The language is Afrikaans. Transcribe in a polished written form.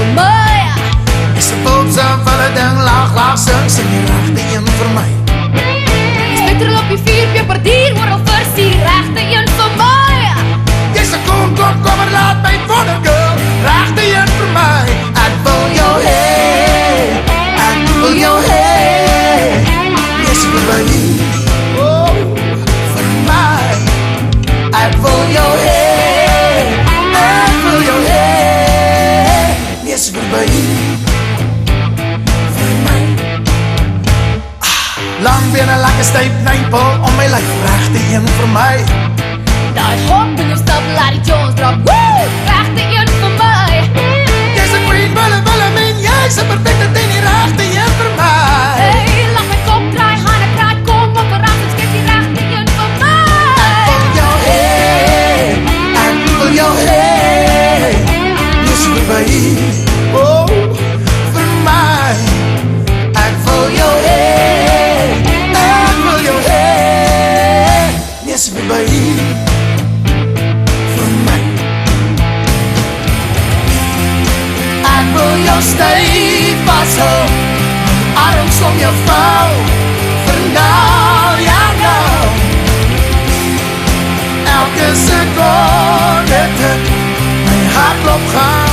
vir my. Is 'n pulsafelle ding, laag sing die regte een vir my. Spektrum op die 4 peperdier, oral vers die regte een vir my. Jy's 'n kom en laat my wonder girl, regte een vir my. Ek wil jou hê, ek wil jou hê. Yes, vir my, oh, vir my. Ek wil jou hê, ek wil jou hê. Yes, vir my. Lang bene, lekker styf nypel om my lyf, regte een vir my. Daai hop in jou stap, laat die Jones drop, woo, regte een vir my. Jy's 'n queen, wille min, jy's 'n perfecte ding, die regte een vir my. Hey, laat my kop draai, hande kraai, kom op en raak, skep die regte een vir my. Ek wil jou hê, ek wil jou hê. Yes, vir my, oh, vir my. Ek wil jou hê. Yes, baby, for my. Ek wil jou styf vashou, arms om jou vou, vir nou, ja nou. Elke seconde, my hart klop gaan.